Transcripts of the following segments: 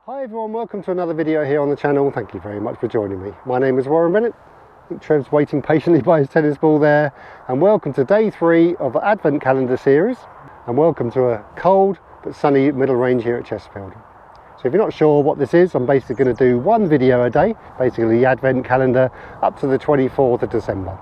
Hi everyone, welcome to another video here on the channel. Thank you very much for joining me. My name is Warren Bennett. I think Trev's waiting patiently by his tennis ball there. And welcome to day 3 of the Advent Calendar series. And welcome to a cold but sunny middle range here at Chesterfield. So if you're not sure what this is, I'm basically going to do one video a day, basically the Advent Calendar up to the 24th of December.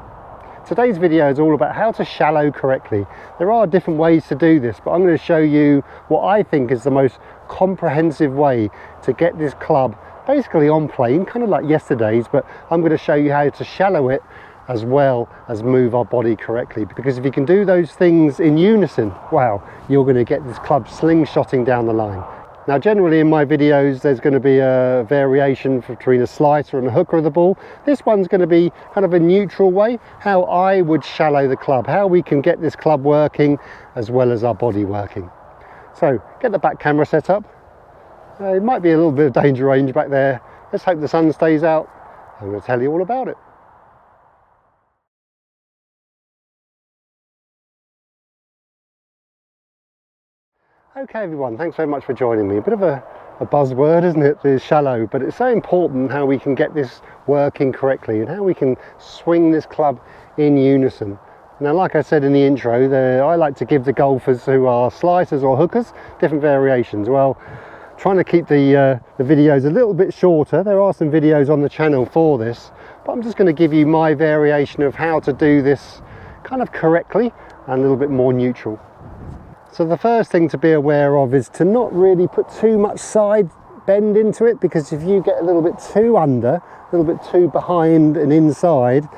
Today's video is all about how to shallow correctly. There are different ways to do this, but I'm going to show you what I think is the most comprehensive way to get this club basically on plane, kind of like yesterday's, but I'm going to show you how to shallow it as well as move our body correctly, because if you can do those things in unison, wow, you're going to get this club slingshotting down the line. Now generally in my videos there's going to be a variation between a slicer and a hooker of the ball. This one's going to be kind of a neutral way, how I would shallow the club, how we can get this club working as well as our body working. So get the back camera set up. It might be a little bit of danger range back there. Let's hope the sun stays out. I'm going to tell you all about it. Okay everyone, thanks very much for joining me. A bit of a buzzword, isn't it, the shallow, but it's so important how we can get this working correctly and how we can swing this club in unison. Now, like I said in the intro, I like to give the golfers who are slicers or hookers different variations. Well, trying to keep the videos a little bit shorter. There are some videos on the channel for this, but I'm just going to give you my variation of how to do this kind of correctly and a little bit more neutral. So the first thing to be aware of is to not really put too much side bend into it, because if you get a little bit too under, a little bit too behind and inside,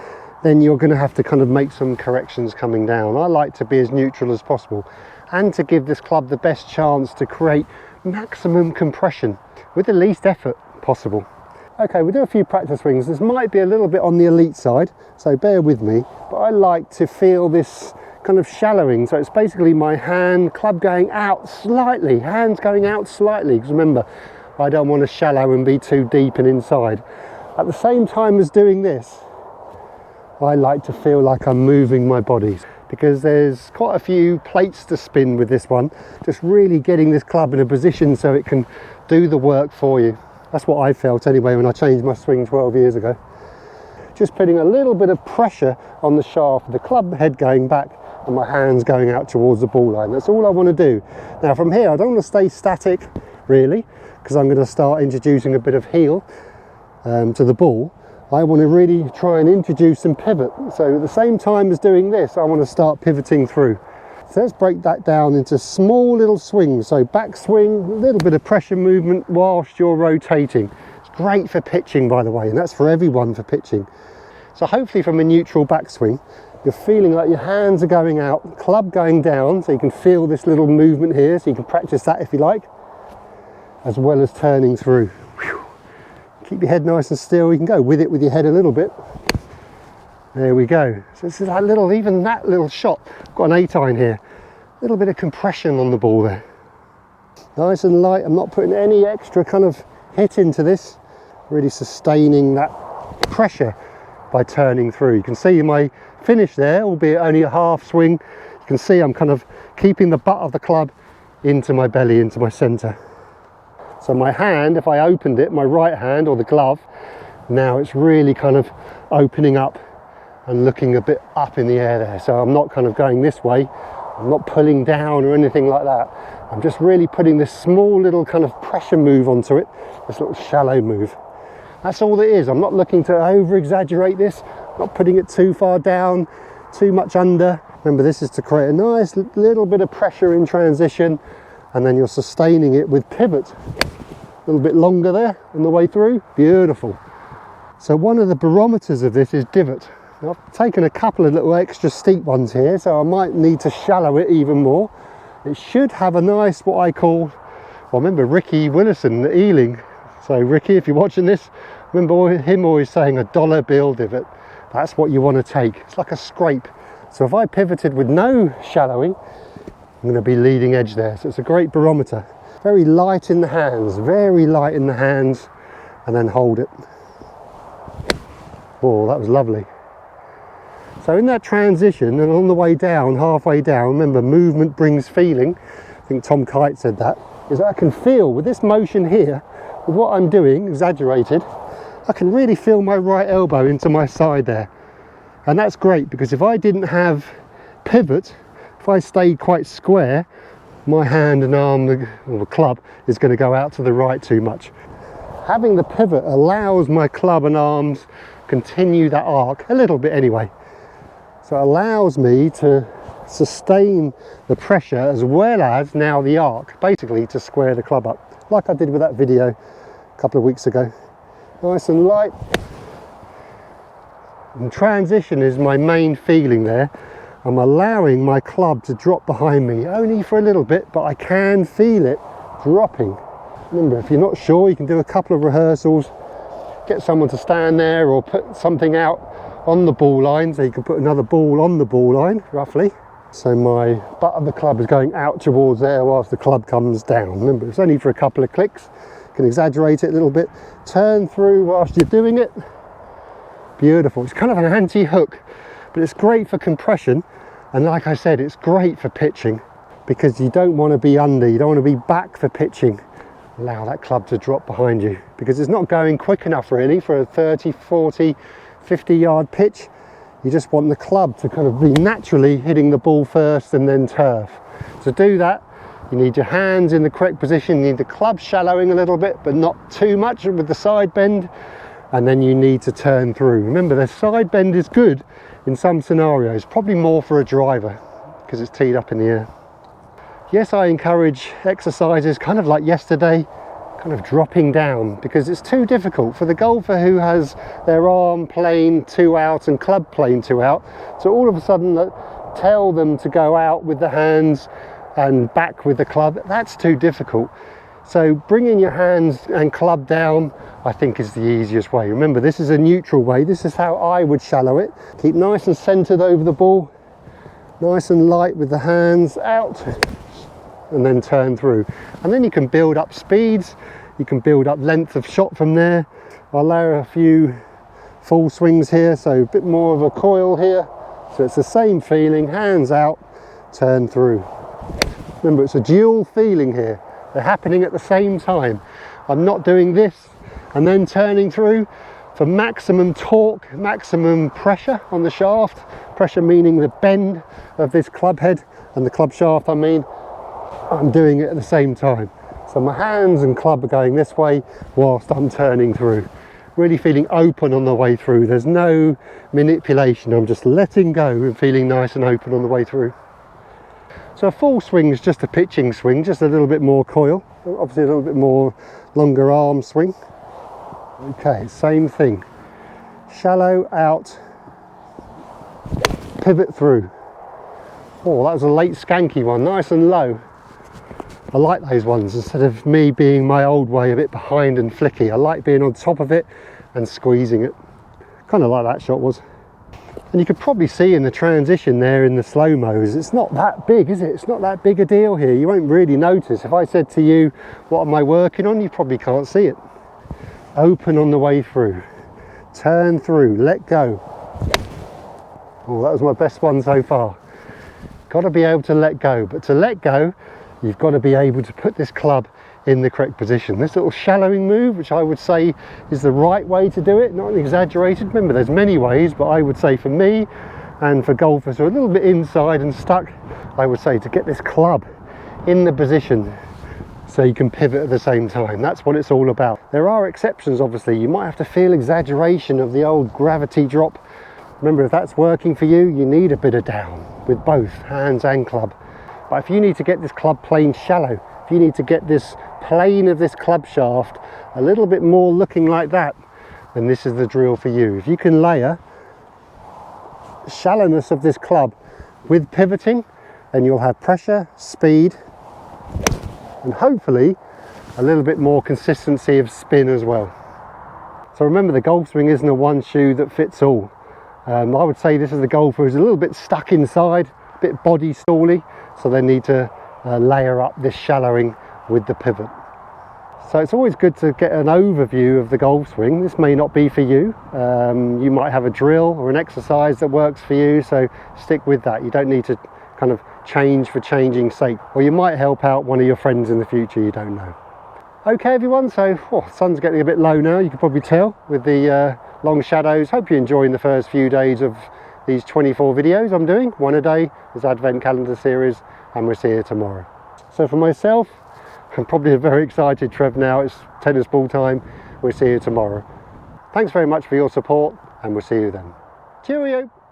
then you're going to have to kind of make some corrections coming down. I like to be as neutral as possible and to give this club the best chance to create maximum compression with the least effort possible. Okay, we'll do a few practice swings. This might be a little bit on the elite side, so bear with me, but I like to feel this kind of shallowing. So it's basically my hand, club going out slightly, hands going out slightly, because remember, I don't want to shallow and be too deep and inside. At the same time as doing this, I like to feel like I'm moving my body, because there's quite a few plates to spin with this one, just really getting this club in a position so it can do the work for you. That's what I felt anyway when I changed my swing 12 years ago. Just putting a little bit of pressure on the shaft, the club head going back and my hands going out towards the ball line. That's all I want to do. Now from here I don't want to stay static really, because I'm going to start introducing a bit of heel to the ball. I want to really try and introduce some pivot. So at the same time as doing this, I want to start pivoting through. So let's break that down into small little swings. So back swing, a little bit of pressure movement whilst you're rotating. It's great for pitching, by the way, and that's for everyone for pitching. So hopefully from a neutral backswing, you're feeling like your hands are going out, club going down, so you can feel this little movement here, so you can practice that if you like, as well as turning through. Whew. Keep your head nice and still. You can go with it with your head a little bit. There we go. So it's that little, even that little shot, I've got an 8-iron here, a little bit of compression on the ball there. Nice and light. I'm not putting any extra kind of hit into this, really sustaining that pressure by turning through. You can see my finish there, albeit only a half swing. You can see I'm kind of keeping the butt of the club into my belly, into my center. So my hand, if I opened it, my right hand or the glove, now it's really kind of opening up and looking a bit up in the air there. So I'm not kind of going this way, I'm not pulling down or anything like that. I'm just really putting this small little kind of pressure move onto it, this little shallow move. That's all it is. I'm not looking to over exaggerate this, not putting it too far down, too much under. Remember, this is to create a nice little bit of pressure in transition, and then you're sustaining it with pivot. A little bit longer there on the way through. Beautiful. So one of the barometers of this is divot. Now, I've taken a couple of little extra steep ones here, so I might need to shallow it even more. It should have a nice, what I call, well, remember Ricky Willison at Ealing. So Ricky, if you're watching this, remember him always saying a dollar bill divot. That's what you want to take. It's like a scrape. So if I pivoted with no shallowing, I'm going to be leading edge there. So it's a great barometer. Very light in the hands, very light in the hands, and then hold it. Oh, that was lovely. So in that transition and on the way down, halfway down, remember movement brings feeling. I think Tom Kite said that. is I can feel with this motion here, with what I'm doing, exaggerated, I can really feel my right elbow into my side there. And that's great, because if I didn't have pivot, if I stayed quite square, my hand and arm, or the club, is going to go out to the right too much. Having the pivot allows my club and arms continue that arc, a little bit anyway. So it allows me to sustain the pressure as well as now the arc, basically to square the club up, like I did with that video a couple of weeks ago. Nice and light. And transition is my main feeling there. I'm allowing my club to drop behind me, only for a little bit, but I can feel it dropping. Remember, if you're not sure, you can do a couple of rehearsals, get someone to stand there or put something out on the ball line, so you can put another ball on the ball line, roughly. So my butt of the club is going out towards there whilst the club comes down. Remember, it's only for a couple of clicks. You can exaggerate it a little bit, turn through whilst you're doing it. Beautiful. It's kind of an anti-hook, but it's great for compression. And like I said, it's great for pitching, because you don't want to be under, you don't want to be back for pitching. Allow that club to drop behind you, because it's not going quick enough really for a 30, 40, 50 yard pitch. You just want the club to kind of be naturally hitting the ball first and then turf. To do that, you need your hands in the correct position, you need the club shallowing a little bit, but not too much with the side bend, and then you need to turn through. Remember, the side bend is good in some scenarios, probably more for a driver, because it's teed up in the air. Yes, I encourage exercises kind of like yesterday, kind of dropping down, because it's too difficult for the golfer who has their arm plane 2 out and club plane 2 out, so all of a sudden tell them to go out with the hands and back with the club. That's too difficult. So bringing your hands and club down, I think, is the easiest way. Remember, this is a neutral way. This is how I would shallow it. Keep nice and centered over the ball, nice and light with the hands out, and then turn through. And then you can build up speeds, you can build up length of shot from there. I'll layer a few full swings here, so a bit more of a coil here. So it's the same feeling, hands out, turn through. Remember, it's a dual feeling here. They're happening at the same time. I'm not doing this and then turning through for maximum torque, maximum pressure on the shaft. Pressure meaning the bend of this club head and the club shaft, I mean. I'm doing it at the same time. So my hands and club are going this way whilst I'm turning through. Really feeling open on the way through. There's no manipulation. I'm just letting go and feeling nice and open on the way through. So a full swing is just a pitching swing, just a little bit more coil, obviously a little bit more longer arm swing. Okay, same thing. Shallow out, pivot through. Oh, that was a late skanky one, nice and low. I like those ones instead of me being my old way, a bit behind and flicky. I like being on top of it and squeezing it. Kind of like that shot was. And you could probably see in the transition there in the slow-mos, it's not that big, is it? It's not that big a deal here. You won't really notice. If I said to you, what am I working on? You probably can't see it. Open on the way through. Turn through, let go. Oh, that was my best one so far. Got to be able to let go. But to let go, you've got to be able to put this club in the correct position. This little shallowing move, which I would say is the right way to do it, not exaggerated. Remember, there's many ways, but I would say for me and for golfers who are a little bit inside and stuck, I would say to get this club in the position so you can pivot at the same time. That's what it's all about. There are exceptions, obviously. You might have to feel exaggeration of the old gravity drop. Remember, if that's working for you, you need a bit of down with both hands and club. But if you need to get this club plane shallow, if you need to get this plane of this club shaft a little bit more looking like that, then this is the drill for you. If you can layer shallowness of this club with pivoting, then you'll have pressure, speed, and hopefully a little bit more consistency of spin as well. So remember, the golf swing isn't a one shoe that fits all. I would say this is the golfer who's a little bit stuck inside, a bit body stally, so they need to layer up this shallowing with the pivot. So it's always good to get an overview of the golf swing. This may not be for you. You might have a drill or an exercise that works for you, so stick with that. You don't need to kind of change for changing's sake, or you might help out one of your friends in the future, you don't know. Okay everyone, so sun's getting a bit low now, you can probably tell with the long shadows. Hope you're enjoying the first few days of these 24 videos I'm doing, one a day, this Advent calendar series, and we'll see you tomorrow. So for myself, I'm probably a very excited Trev now, it's tennis ball time, we'll see you tomorrow. Thanks very much for your support, and we'll see you then. Cheerio!